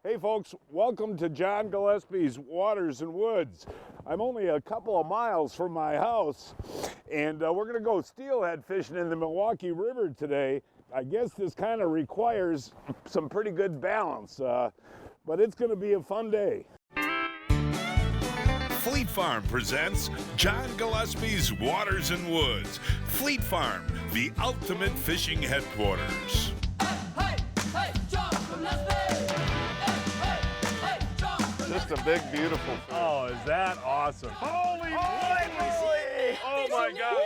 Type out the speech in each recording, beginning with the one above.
Hey folks, welcome to John Gillespie's Waters and Woods. I'm only a couple of miles from my house, and we're going to go steelhead fishing in the Milwaukee River today. I guess this kind of requires some pretty good balance, but it's going to be a fun day. Fleet Farm presents John Gillespie's Waters and Woods. Fleet Farm, the ultimate fishing headquarters. Just a big, beautiful fish. Oh, is that awesome? Holy moly! Oh my God!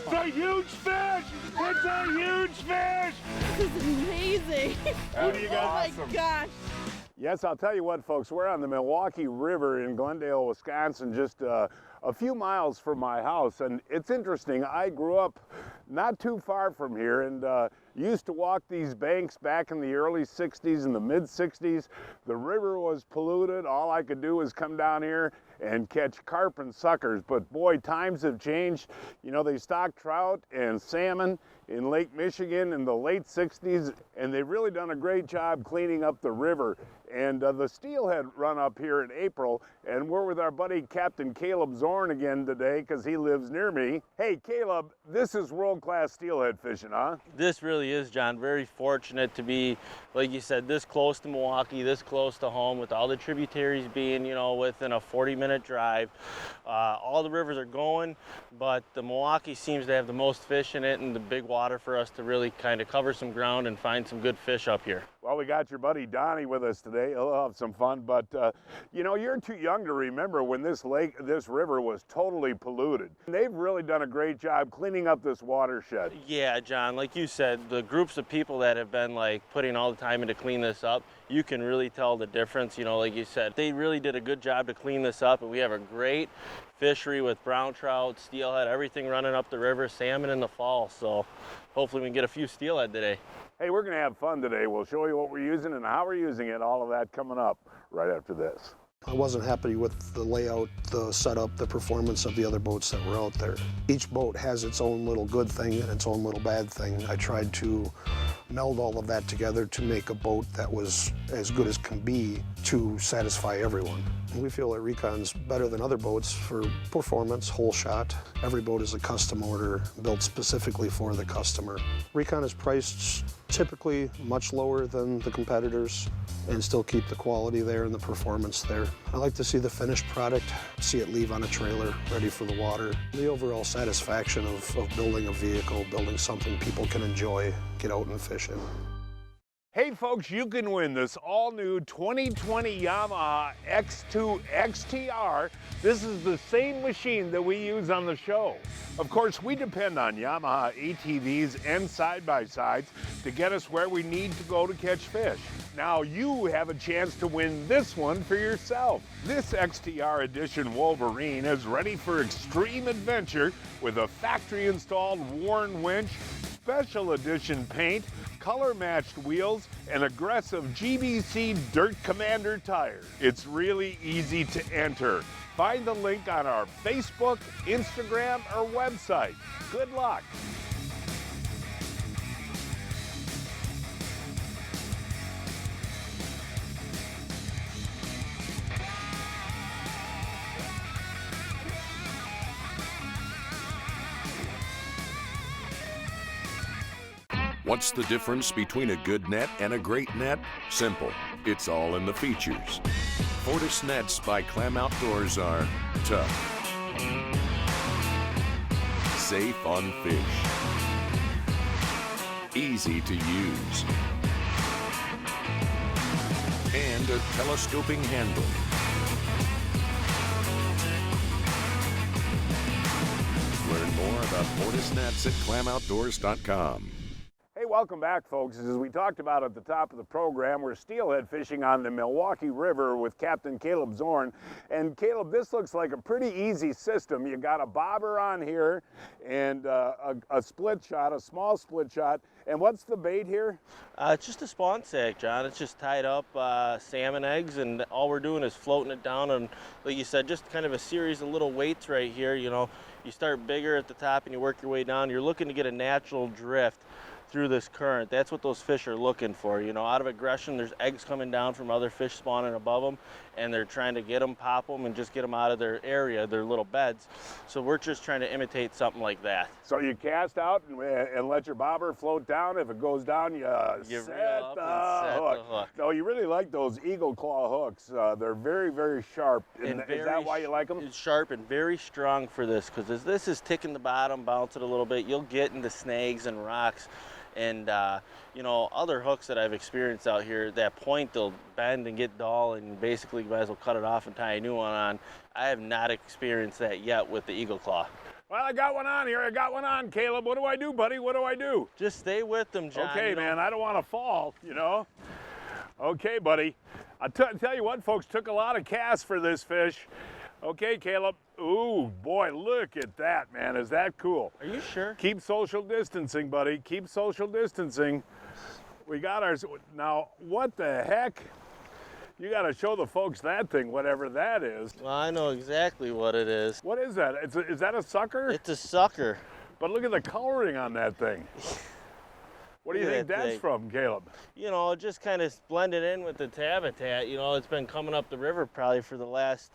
It's a huge fish! It's a huge fish! This is amazing. Who do you got? Oh my gosh. Yes, I'll tell you what, folks, we're on the Milwaukee River in Glendale, Wisconsin, just a few miles from my house. And it's interesting, I grew up not too far from here and used to walk these banks back in the early 60s and the mid 60s. The river was polluted. All I could do was come down here and catch carp and suckers. But boy, times have changed. You know, they stocked trout and salmon in Lake Michigan in the late 60s, and they've really done a great job cleaning up the river. And the steelhead run up here in April, and we're with our buddy Captain Caleb Zorn again today because he lives near me. Hey Caleb, this is world-class steelhead fishing, huh? This really is, John. Very fortunate to be, like you said, this close to Milwaukee, this close to home, with all the tributaries being, you know, within a 40-minute drive. All the rivers are going, but the Milwaukee seems to have the most fish in it and the big water for us to really kind of cover some ground and find some good fish up here. Well, we got your buddy Donnie with us today. He'll have some fun, but you know, you're too young to remember when this river was totally polluted. They've really done a great job cleaning up this watershed. Yeah, John, like you said, the groups of people that have been like putting all the time in to clean this up, you can really tell the difference. You know, like you said, they really did a good job to clean this up, and we have a great fishery with brown trout, steelhead, everything running up the river, salmon in the fall. So hopefully we can get a few steelhead today. Hey, we're going to have fun today. We'll show you what we're using and how we're using it, all of that coming up right after this. I wasn't happy with the layout, the setup, the performance of the other boats that were out there. Each boat has its own little good thing and its own little bad thing. I tried to meld all of that together to make a boat that was as good as can be to satisfy everyone. And we feel that Recon's better than other boats for performance, whole shot. Every boat is a custom order built specifically for the customer. Recon is priced typically much lower than the competitors and still keep the quality there and the performance there. I like to see the finished product, see it leave on a trailer, ready for the water. The overall satisfaction of building a vehicle, building something people can enjoy, get out and fish in. Hey folks, you can win this all-new 2020 Yamaha X2 XTR. This is the same machine that we use on the show. Of course, we depend on Yamaha ATVs and side-by-sides to get us where we need to go to catch fish. Now you have a chance to win this one for yourself. This XTR Edition Wolverine is ready for extreme adventure with a factory-installed Warn winch, special edition paint, color-matched wheels, and aggressive GBC Dirt Commander tires. It's really easy to enter. Find the link on our Facebook, Instagram, or website. Good luck. What's the difference between a good net and a great net? Simple. It's all in the features. Fortis nets by Clam Outdoors are tough, safe on fish, easy to use, and a telescoping handle. Learn more about Fortis nets at clamoutdoors.com. Hey, welcome back, folks. As we talked about at the top of the program, we're steelhead fishing on the Milwaukee River with Captain Caleb Zorn. And Caleb, this looks like a pretty easy system. You got a bobber on here and a split shot, a small split shot. And what's the bait here? It's just a spawn sack, John. It's just tied up salmon eggs, and all we're doing is floating it down. And like you said, just kind of a series of little weights right here. You know, you start bigger at the top and you work your way down. You're looking to get a natural drift. through this current. That's what those fish are looking for. You know, out of aggression, there's eggs coming down from other fish spawning above them, and they're trying to get them, pop them, and just get them out of their area, their little beds. So we're just trying to imitate something like that. So you cast out and let your bobber float down. If it goes down, you reel set up the and set hook. the hook. No, you really like those eagle claw hooks. They're very, very sharp. And Is that why you like them? It's sharp and very strong for this, because as this is ticking the bottom, bounce it a little bit, you'll get into snags and rocks. And you know, other hooks that I've experienced out here, at that point they'll bend and get dull, and basically you might as well cut it off and tie a new one on. I have not experienced that yet with the eagle claw. Well, I got one on here. I got one on, Caleb. What do I do, buddy? What do I do? Just stay with them, John. Okay, man, I don't want to fall, you know. Okay, buddy. I'll tell you what, folks, took a lot of casts for this fish. Okay, Caleb. Ooh, boy, look at that, man. Is that cool? Are you sure? Keep social distancing, buddy. Keep social distancing. We got ours. Now, what the heck? You got to show the folks that thing, whatever that is. Well, I know exactly what it is. What is that? Is that a sucker? It's a sucker. But look at the coloring on that thing. What do you Look at think that that's thing. from, Caleb? You know, it just kind of blended in with the habitat. You know, it's been coming up the river probably for the last,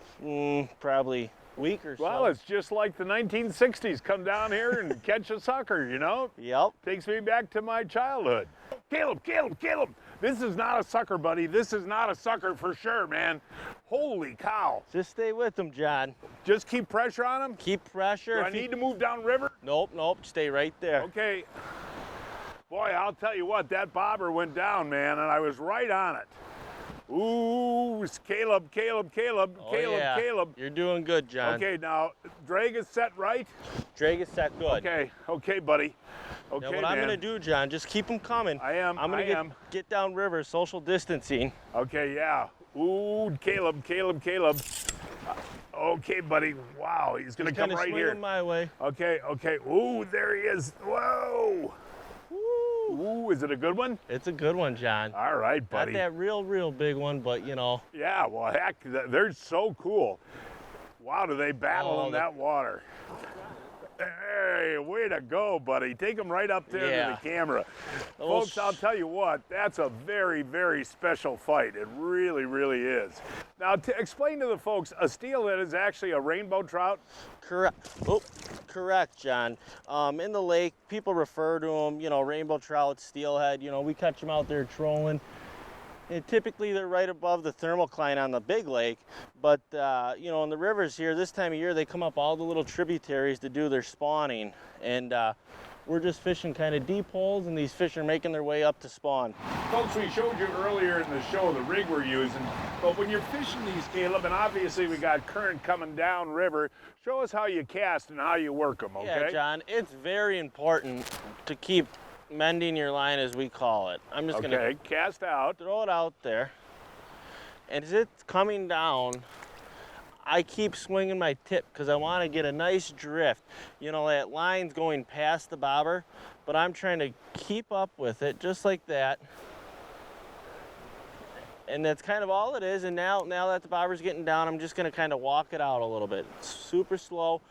probably week or so. Well, it's just like the 1960s. Come down here and catch a sucker, you know? Yep. Takes me back to my childhood. Caleb, Caleb, Caleb. This is not a sucker, buddy. This is not a sucker for sure, man. Holy cow. Just stay with them, John. Just keep pressure on him? Keep pressure. Do I need to move downriver? Nope, stay right there. Okay. Boy, I'll tell you what, that bobber went down, man, and I was right on it. Ooh, it's Caleb, Caleb, Caleb, Oh, Caleb, yeah. Caleb. You're doing good, John. Okay, now, drag is set right? Drag is set good. Okay, buddy. Okay, Now what man. I'm gonna do, John, just keep them coming. I am, I'm gonna I am. get down river, social distancing. Okay, yeah. Ooh, Caleb, Caleb, Caleb. Okay, buddy. Wow, he's gonna Just come kinda right swing here. them my way. Okay, okay. Ooh, there he is. Whoa. Ooh, is it a good one? It's a good one, John. All right, buddy. Not that real big one, but you know. Yeah, well, heck, they're so cool. Wow, do they battle Oh, in that water? Hey, way to go, buddy. Take them right up there Yeah. to the camera. Those- Folks, I'll tell you what, that's a very, very special fight. It really, really is. Now, to explain to the folks, a steelhead is actually a rainbow trout. Correct. Oh, correct, John. In the lake, people refer to them, you know, rainbow trout, steelhead. You know, we catch them out there trolling. And typically they're right above the thermocline on the big lake, but you know, in the rivers here, this time of year, they come up all the little tributaries to do their spawning, and we're just fishing kind of deep holes, and these fish are making their way up to spawn. Folks, we showed you earlier in the show the rig we're using, but when you're fishing these, Caleb, and obviously we got current coming down river, show us how you cast and how you work them, okay? Yeah, John, it's very important to keep mending your line, as we call it. I'm just gonna Okay, cast out. throw it out there, and as it's coming down, I keep swinging my tip because I want to get a nice drift. You know, that line's going past the bobber, but I'm trying to keep up with it just like that. And that's kind of all it is. And now that the bobber's getting down, I'm just going to kind of walk it out a little bit. Super slow.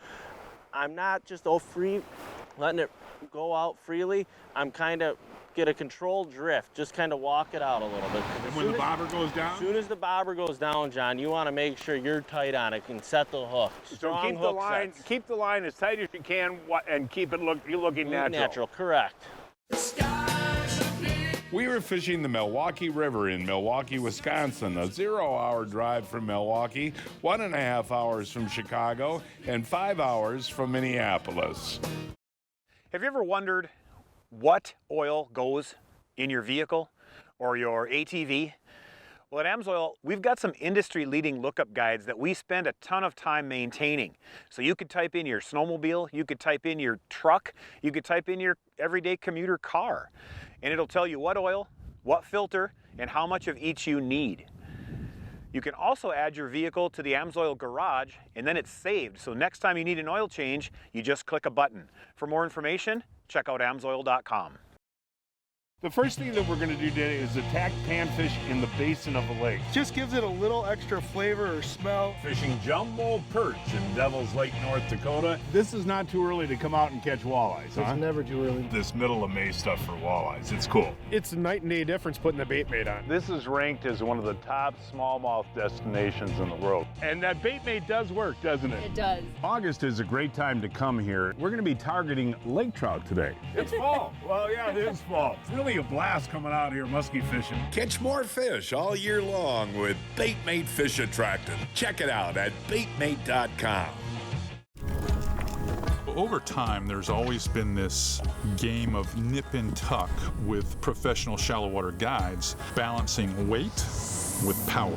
I'm not just letting it go out freely. I'm kind of get a controlled drift, just kind of walk it out a little bit. And when the bobber goes As down? soon as the bobber goes down, John, you want to make sure you're tight on it and set the hook. So Strong keep the hook line, sets. keep the line as tight as you can, and keep it looking natural. Natural, correct. We were fishing the Milwaukee River in Milwaukee, Wisconsin, a 0-hour drive from Milwaukee, 1.5 hours from Chicago, and 5 hours from Minneapolis. Have you ever wondered what oil goes in your vehicle or your ATV? Well, at AMSOIL, we've got some industry-leading lookup guides that we spend a ton of time maintaining. So you could type in your snowmobile, you could type in your truck, you could type in your everyday commuter car, and it'll tell you what oil, what filter, and how much of each you need. You can also add your vehicle to the AMSOIL garage, and then it's saved. So next time you need an oil change, you just click a button. For more information, check out amsoil.com. The first thing that we're going to do today is attack panfish in the basin of the lake. Just gives it a little extra flavor or smell. Fishing jumbo perch in Devil's Lake, North Dakota. This is not too early to come out and catch walleyes, huh? It's never too early. This middle of May stuff for walleyes, it's cool. It's a night and day difference putting the bait mate on. This is ranked as one of the top smallmouth destinations in the world. And that bait mate does work, doesn't it? It does. August is a great time to come here. We're going to be targeting lake trout today. It's fall. Well, yeah, it is fall. It's really a blast coming out here musky fishing. Catch more fish all year long with Baitmate Fish Attractant. Check it out at baitmate.com. Over time, there's always been this game of nip and tuck with professional shallow water guides, balancing weight with power.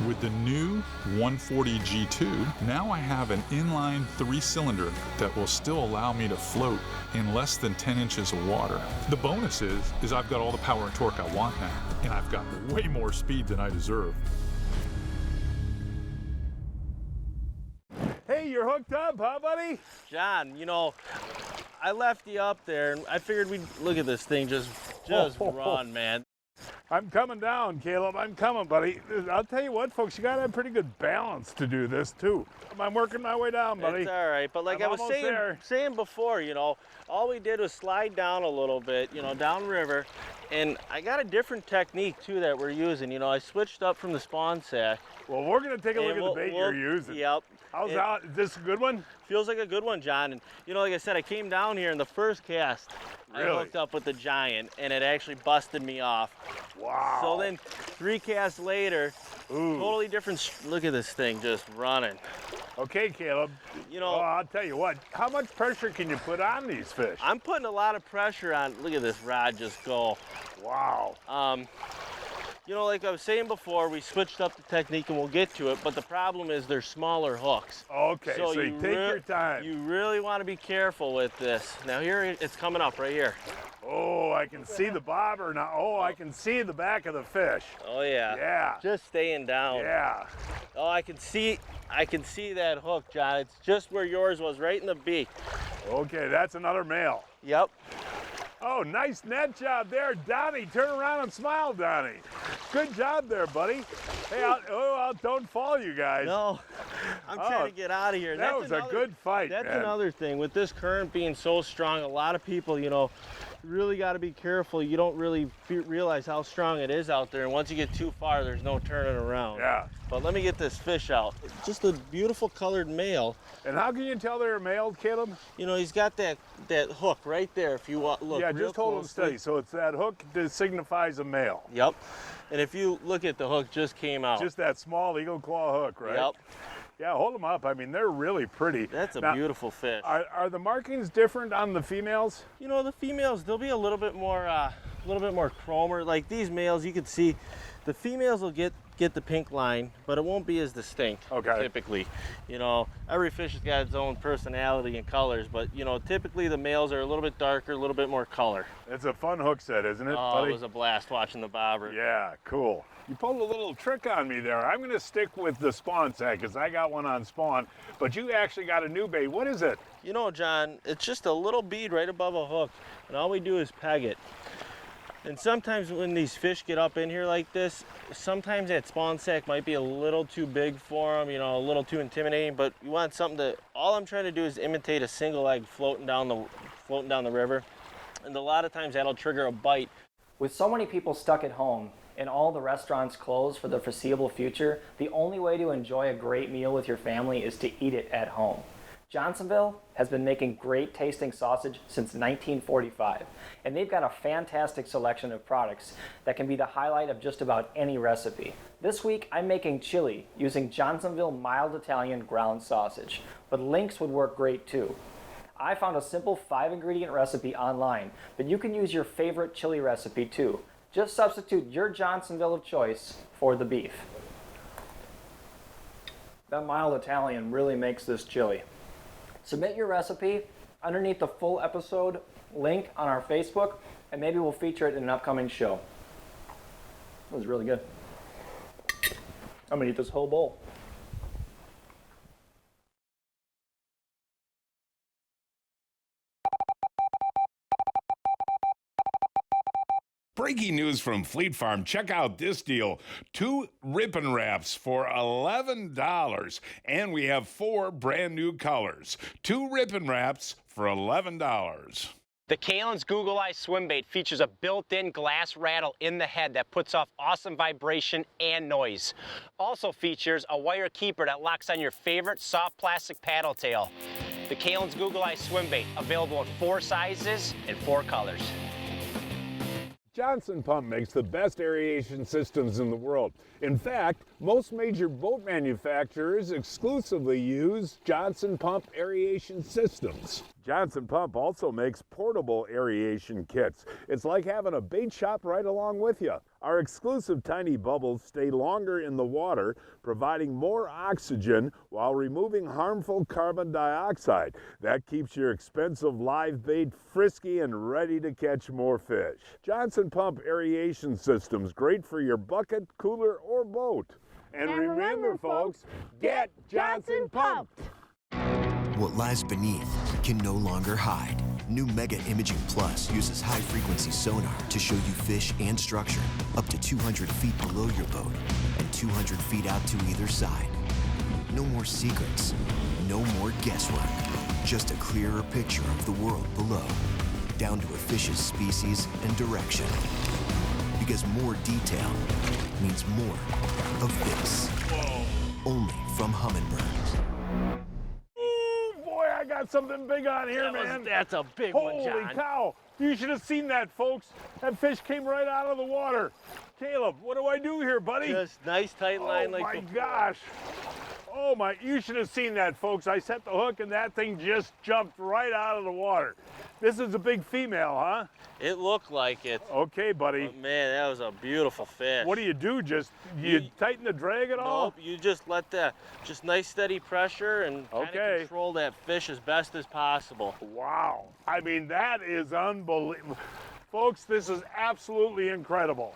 With the new 140 G2, now I have an inline 3-cylinder that will still allow me to float in less than 10 inches of water. The bonus is I've got all the power and torque I want now, and I've got way more speed than I deserve. Hey, you're hooked up, huh, buddy? John, you know, I left you up there, and I figured we'd look at this thing just run, man. I'm coming down, Caleb. I'm coming, buddy. I'll tell you what, folks, you got to have pretty good balance to do this, too. I'm working my way down, buddy. It's all right, but like I'm I was almost saying before, you know, all we did was slide down a little bit, you know, downriver, and I got a different technique, too, that we're using. You know, I switched up from the spawn sack. Well, we're going to take a look at the bait you're using. Yep. How's that? Is this a good one? Feels like a good one, John. And, you know, like I said, I came down here in the first cast. Really? I hooked up with the giant, and it actually busted me off. Wow. So then 3 casts later, totally different. Look at this thing just running. Okay, Caleb. You know, I'll tell you what. How much pressure can you put on these fish? I'm putting a lot of pressure on. Look at this rod just go. Wow. You know, like I was saying before, we switched up the technique, and we'll get to it, but the problem is they're smaller hooks. Okay, so you take your time. You really want to be careful with this. Now here, it's coming up right here. Oh, I can see the bobber now. Oh, I can see the back of the fish. Oh yeah. Yeah. Just staying down. Yeah. Oh, I can see that hook, John. It's just where yours was, right in the beak. Okay, that's another male. Yep. Oh, nice net job there, Donnie. Turn around and smile, Donnie. Good job there, buddy. Hey, don't fall, you guys. No, I'm trying to get out of here. That was a good fight, That's man. another thing. With this current being so strong, a lot of people, you know, really got to be careful. You don't really realize how strong it is out there. And once you get too far, there's no turning around. Yeah. But let me get this fish out. It's just a beautiful colored male. And how can you tell they're male, Caleb? You know, he's got that hook right there. If you look Yeah, real just hold them closely. steady. So it's that hook that signifies a male. Yep. And if you look at the hook, just came out. Just that small eagle claw hook, right? Yep. Yeah, hold them up. I mean, they're really pretty. That's a Now, beautiful fish. Are the markings different on the females? You know, the females, they'll be a little bit more chromer. Like these males, you can see the females will get the pink line, but it won't be as distinct. Okay. Typically, you know, every fish has got its own personality and colors, but you know, typically the males are a little bit darker, a little bit more color. It's a fun hook set, isn't it, Oh, buddy? it was a blast watching the bobber. Yeah, cool. You pulled a little trick on me there. I'm going to stick with the spawn sack because I got one on spawn, but you actually got a new bait. What is it? You know, John, it's just a little bead right above a hook, and all we do is peg it. And sometimes when these fish get up in here like this, sometimes that spawn sack might be a little too big for them, you know, a little too intimidating, but you want something that, all I'm trying to do is imitate a single egg floating down the river. And a lot of times that'll trigger a bite. With so many people stuck at home and all the restaurants closed for the foreseeable future, the only way to enjoy a great meal with your family is to eat it at home. Johnsonville has been making great tasting sausage since 1945, and they've got a fantastic selection of products that can be the highlight of just about any recipe. This week, I'm making chili using Johnsonville mild Italian ground sausage, but links would work great too. I found a simple 5-ingredient recipe online, but you can use your favorite chili recipe too. Just substitute your Johnsonville of choice for the beef. That mild Italian really makes this chili. Submit your recipe underneath the full episode link on our Facebook, and maybe we'll feature it in an upcoming show. It was really good. I'm gonna eat this whole bowl. Breaking news from Fleet Farm. Check out this deal. 2 ripping wraps for $11. And we have 4 brand new colors. 2 ripping wraps for $11. The Kalen's Google Eye swim bait features a built-in glass rattle in the head that puts off awesome vibration and noise. Also features a wire keeper that locks on your favorite soft plastic paddle tail. The Kalen's Google Eye swim bait, available in 4 sizes and 4 colors. Johnson Pump makes the best aeration systems in the world. In fact, most major boat manufacturers exclusively use Johnson Pump aeration systems. Johnson Pump also makes portable aeration kits. It's like having a bait shop right along with you. Our exclusive tiny bubbles stay longer in the water, providing more oxygen while removing harmful carbon dioxide. That keeps your expensive live bait frisky and ready to catch more fish. Johnson Pump aeration systems, great for your bucket, cooler, or boat. And remember, folks, get Johnson Pumped. What lies beneath can no longer hide. New Mega Imaging Plus uses high-frequency sonar to show you fish and structure up to 200 feet below your boat and 200 feet out to either side. No more secrets, no more guesswork, just a clearer picture of the world below, down to a fish's species and direction. Because more detail means more of this. Whoa. Only from Humminbird. I got something big on here, man. That's a big one, John. Holy cow. You should have seen that, folks. That fish came right out of the water. Caleb, what do I do here, buddy? Just nice tight line like my before. gosh. Oh my, you should have seen that, folks. I set the hook and that thing just jumped right out of the water. This is a big female, huh? It looked like it. Okay, buddy. But man, that was a beautiful fish. What do? Just you tighten the drag at all? Nope, you just let just nice steady pressure and kind of Okay. control that fish as best as possible. Wow. I mean, that is unbelievable. Folks, this is absolutely incredible.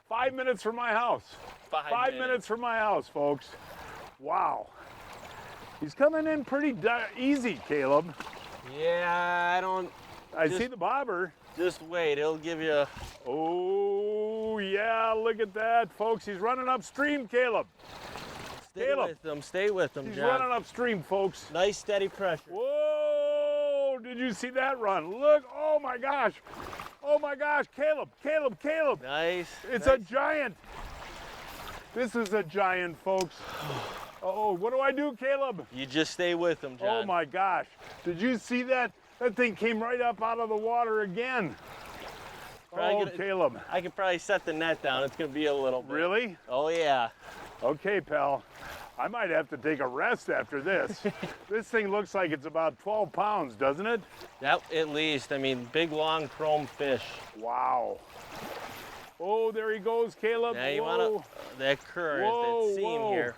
5 minutes from my house. 5 minutes from my house, folks. Wow. He's coming in pretty easy, Caleb. Yeah, I see the bobber. Just wait, it'll give you. Oh, yeah, look at that, folks. He's running upstream, Caleb. Stay with them, He's John. running upstream, folks. Nice steady pressure. Whoa, did you see that run? Look, oh my gosh. Oh my gosh, Caleb. Nice. It's nice. a giant. This is a giant, folks. Oh, what do I do, Caleb? You just stay with them, John. Oh my gosh. Did you see that? That thing came right up out of the water again. Caleb. I could probably set the net down. It's going to be a little bit. Really? Oh, yeah. Okay, pal. I might have to take a rest after this. This thing looks like it's about 12 pounds, doesn't it? That, at least. I mean, big, long chrome fish. Wow. Oh, there he goes, Caleb. Now you want that current, that seam here.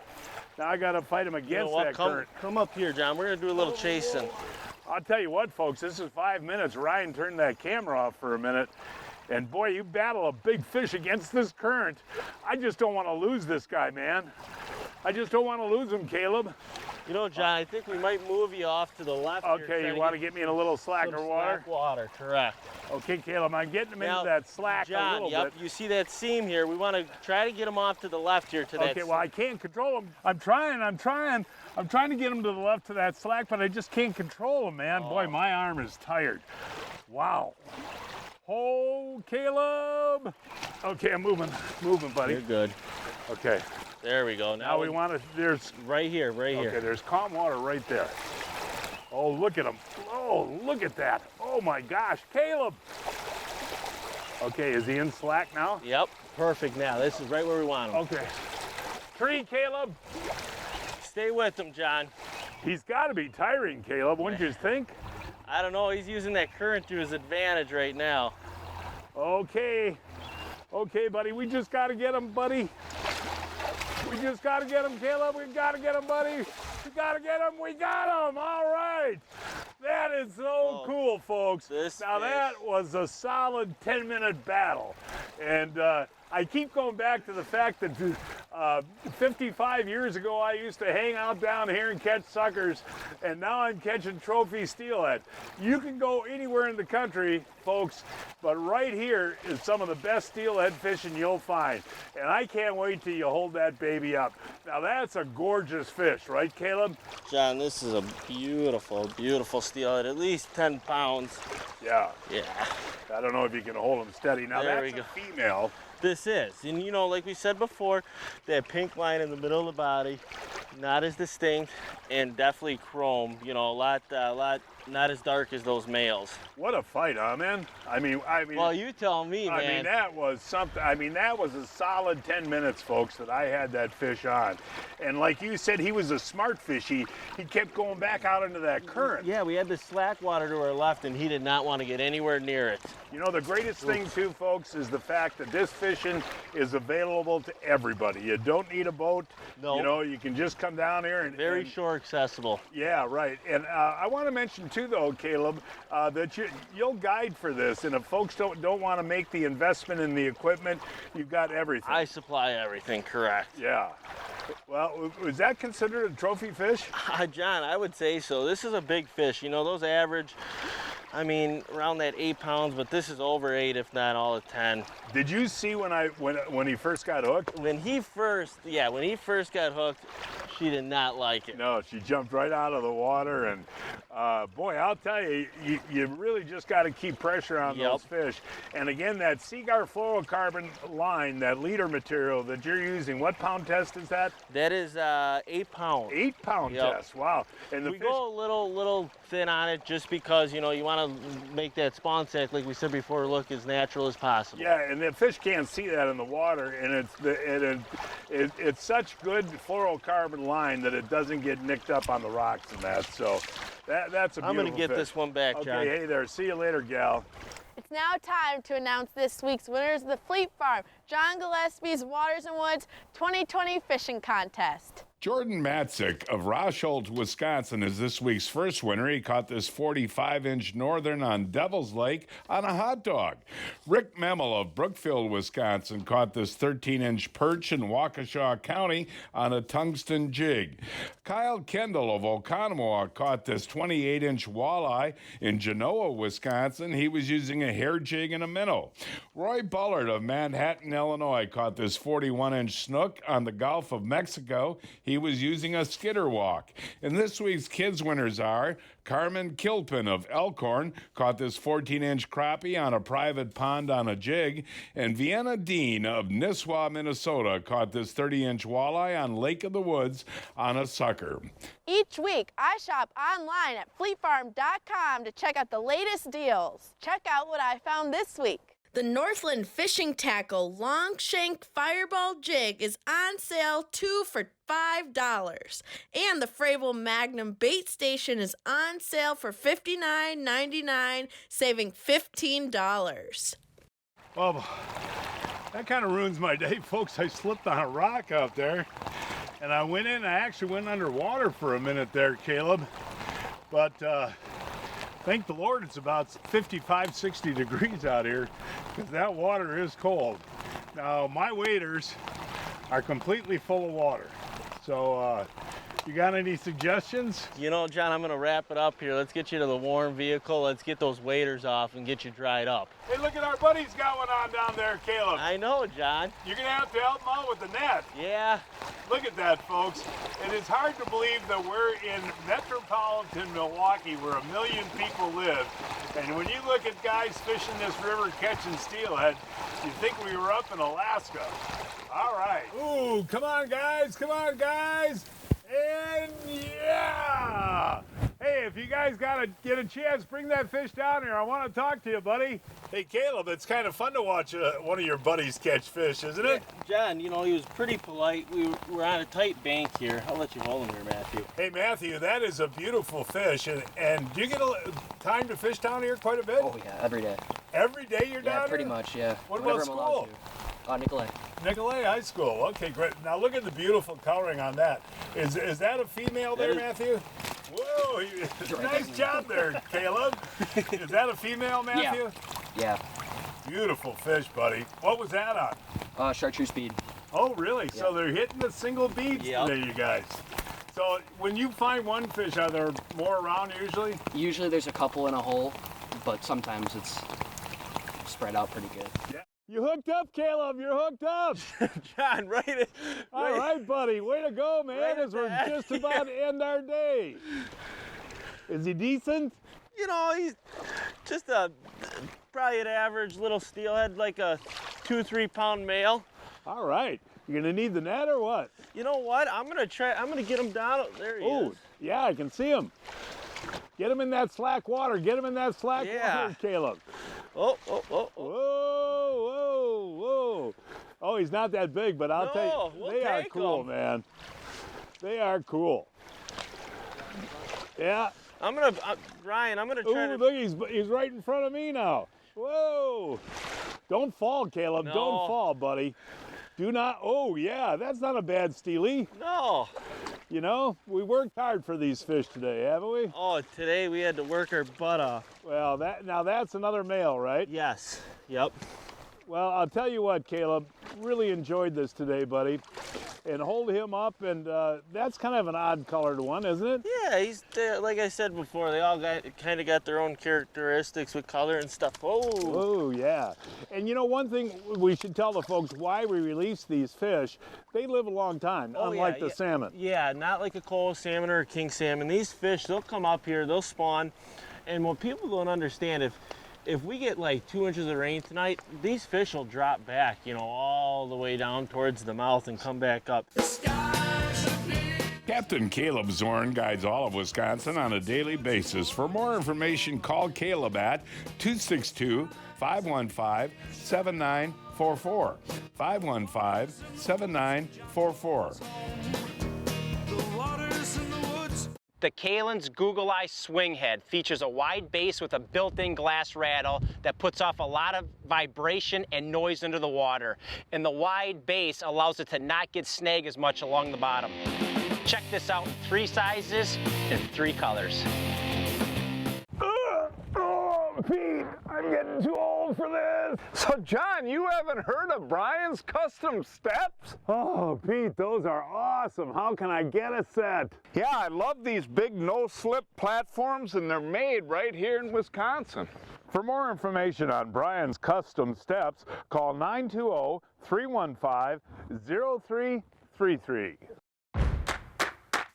Now I got to fight him against that current. Come up here, John. We're going to do a little chasing. I'll tell you what, folks, this is 5 minutes. Ryan turned that camera off for a minute. And boy, you battle a big fish against this current. I just don't want to lose this guy, man. I just don't want to lose him, Caleb. You know, John, I think we might move you off to the left. Okay, you want to get me in a little slacker water? Slack water, correct. Okay, Caleb, I'm getting him now, into that slack John, a little bit. You see that seam here? We want to try to get him off to the left here to that. Okay, well, I can't control him. I'm trying to get him to the left to that slack, but I just can't control him, man. Boy, my arm is tired. Wow. Oh, Caleb. Okay, I'm moving, buddy. You're good. Okay. There we go. Now we want to, there's... Right here. Okay, there's calm water right there. Oh, look at him. Oh, look at that. Oh my gosh, Caleb. Okay, is he in slack now? Yep, perfect now. This is right where we want him. Okay. Tree, Caleb. Stay with him, John. He's got to be tiring, Caleb, wouldn't you think? I don't know, he's using that current to his advantage right now. Okay. Okay, buddy, we just got to get him, buddy. We just got to get him, Caleb. We got to get him, buddy. We got to get him. We got him. All right. That is so cool, folks. Now that was a solid 10-minute battle. And I keep going back to the fact that 55 years ago I used to hang out down here and catch suckers, and now I'm catching trophy steelhead. You can go anywhere in the country, folks, but right here is some of the best steelhead fishing you'll find. And I can't wait till you hold that baby up. Now that's a gorgeous fish, right, Caleb? John, this is a beautiful, beautiful steelhead, at least 10 pounds. Yeah. Yeah. I don't know if you can hold them steady. Now There that's we a go. female. This is, and you know, like we said before, that pink line in the middle of the body, not as distinct, and definitely chrome. You know, a lot not as dark as those males. What a fight, huh, man? I mean. Well, you tell me, man. I mean, that was something. I mean, that was a solid 10 minutes, folks, that I had that fish on. And like you said, he was a smart fish. He kept going back out into that current. Yeah, we had the slack water to our left, and he did not want to get anywhere near it. You know, the greatest thing, too, folks, is the fact that this fishing is available to everybody. You don't need a boat. No. You know, you can just come down here and... Very shore accessible. Yeah, right. And I want to mention, too, though, Caleb, that you'll guide for this. And if folks don't want to make the investment in the equipment, you've got everything. I supply everything, correct. Yeah. Well, was that considered a trophy fish? John, I would say so. This is a big fish. You know, those average, I mean, around that 8 pounds, but this is over 8, if not all of 10. Did you see when he first got hooked? When he first got hooked, she did not like it. No, she jumped right out of the water, and boy, I'll tell you, you really just got to keep pressure on those fish. And again, that Seaguar fluorocarbon line, that leader material that you're using, what pound test is that? That is 8 pounds. 8 pound test, wow. And the we fish... go a little thin on it just because, you know, you want to make that spawn sack, like we said before, look as natural as possible. Yeah, and the fish can't see that in the water, and it's such good fluorocarbon line that it doesn't get nicked up on the rocks and that. So that's a beautiful I'm gonna get fish. this one back, John. Okay, hey there. See you later, gal. It's now time to announce this week's winners of the Fleet Farm, John Gillespie's Waters and Woods 2020 Fishing Contest. Jordan Matzik of Rosholt, Wisconsin is this week's first winner. He caught this 45-inch northern on Devil's Lake on a hot dog. Rick Memel of Brookfield, Wisconsin caught this 13-inch perch in Waukesha County on a tungsten jig. Kyle Kendall of Oconomowoc caught this 28-inch walleye in Genoa, Wisconsin. He was using a hair jig and a minnow. Roy Bullard of Manhattan, Illinois caught this 41-inch snook on the Gulf of Mexico. He was using a skitter walk. And this week's kids winners are Carmen Kilpin of Elkhorn caught this 14-inch crappie on a private pond on a jig, and Vienna Dean of Nisswa, Minnesota caught this 30-inch walleye on Lake of the Woods on a sucker. Each week, I shop online at fleetfarm.com to check out the latest deals. Check out what I found this week. The Northland Fishing Tackle Long Shank Fireball Jig is on sale 2 for $5. And the Fravel Magnum Bait Station is on sale for $59.99, saving $15. Well, that kind of ruins my day, folks. I slipped on a rock out there, and I went in. I actually went underwater for a minute there, Caleb. But thank the Lord it's about 55, 60 degrees out here, because that water is cold. Now, my waders are completely full of water. So, you got any suggestions? You know, John, I'm going to wrap it up here. Let's get you to the warm vehicle. Let's get those waders off and get you dried up. Hey, look at our buddies got one on down there, Caleb. I know, John. You're going to have to help them out with the net. Yeah. Look at that, folks. It is hard to believe that we're in metropolitan Milwaukee, where 1 million people live. And when you look at guys fishing this river catching steelhead, you think we were up in Alaska. All right. Ooh, come on, guys. Come on, guys. And yeah! Hey, if you guys get a chance, bring that fish down here. I want to talk to you, buddy. Hey, Caleb, it's kind of fun to watch one of your buddies catch fish, isn't it? John, you know, he was pretty polite. We were on a tight bank here. I'll let you hold him here, Matthew. Hey, Matthew, that is a beautiful fish. And do you get time to fish down here quite a bit? Oh, yeah, every day. Every day you're down here? Yeah, pretty much, yeah. What about school? Nicolay. Nicolay High School. Okay, great. Now look at the beautiful coloring on that. Is that a female there, Matthew? Whoa, nice job there, Caleb. Is that a female, Matthew? Yeah. Beautiful fish, buddy. What was that on? Chartreuse speed. Oh, really? Yeah. So they're hitting the single beads today, you guys. So when you find one fish, are there more around usually? Usually there's a couple in a hole, but sometimes it's spread out pretty good. Yeah. You hooked up, Caleb. You're hooked up. John, right. All right, buddy. Way to go, man, right as we're just about to end our day. Is he decent? You know, he's just probably an average little steelhead, like a 2-3 pound male. All right. You're going to need the net or what? You know what? I'm going to get him down. There he is. Yeah, I can see him. Get him in that slack water. Get him in that slack water, Caleb. Oh. Whoa, whoa, whoa. Oh, he's not that big, but I'll tell you, they are cool, man. They are cool. Yeah. Ryan, I'm gonna try to... look, he's right in front of me now. Whoa. Don't fall, Caleb. No. Don't fall, buddy. Do not, yeah, that's not a bad steely. No. You know, we worked hard for these fish today, haven't we? Oh, today we had to work our butt off. Well, now that's another male, right? Yes. Yep. Well, I'll tell you what, Caleb, really enjoyed this today, buddy. And hold him up, and that's kind of an odd colored one, isn't it? Yeah, he's like I said before, they all kind of got their own characteristics with color and stuff. Oh, yeah. And you know, one thing we should tell the folks why we release these fish, they live a long time, unlike the salmon. Yeah, not like a coal salmon or a king salmon. These fish, they'll come up here, they'll spawn, and what people don't understand, if we get like 2 inches of rain tonight, these fish will drop back, you know, all the way down towards the mouth and come back up. Captain Caleb Zorn guides all of Wisconsin on a daily basis. For more information, call Caleb at 262-515-7944. 515-7944. The Kalen's Google Eye Swing Head features a wide base with a built-in glass rattle that puts off a lot of vibration and noise into the water. And the wide base allows it to not get snagged as much along the bottom. Check this out in 3 sizes and 3 colors. Pete, I'm getting too old for this. So, John, you haven't heard of Brian's Custom Steps? Oh, Pete, those are awesome. How can I get a set? Yeah, I love these big no-slip platforms, and they're made right here in Wisconsin. For more information on Brian's Custom Steps, call 920-315-0333.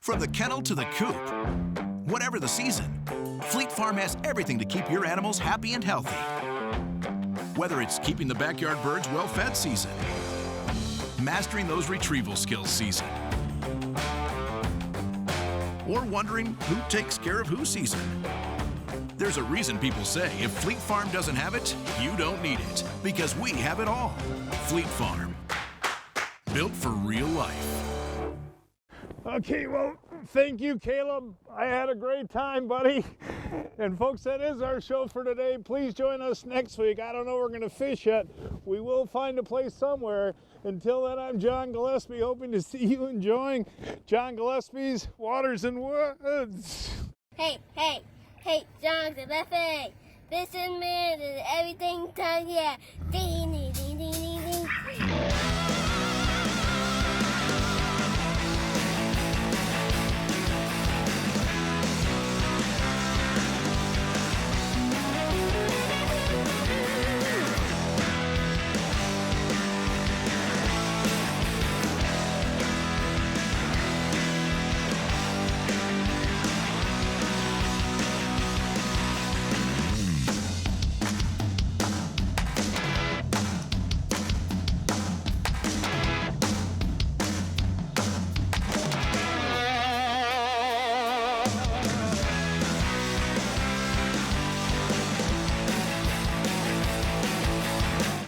From the kennel to the coop, whatever the season, Fleet Farm has everything to keep your animals happy and healthy. Whether it's keeping the backyard birds well-fed season, mastering those retrieval skills season, or wondering who takes care of who season. There's a reason people say if Fleet Farm doesn't have it, you don't need it, because we have it all. Fleet Farm, built for real life. Okay, well, thank you, Caleb. I had a great time, buddy. And folks, that is our show for today. Please join us next week. I don't know where we're going to fish yet. We will find a place somewhere. Until then, I'm John Gillespie, hoping to see you enjoying John Gillespie's Waters and Woods. Hey, John Gillespie. This is me, everything done here.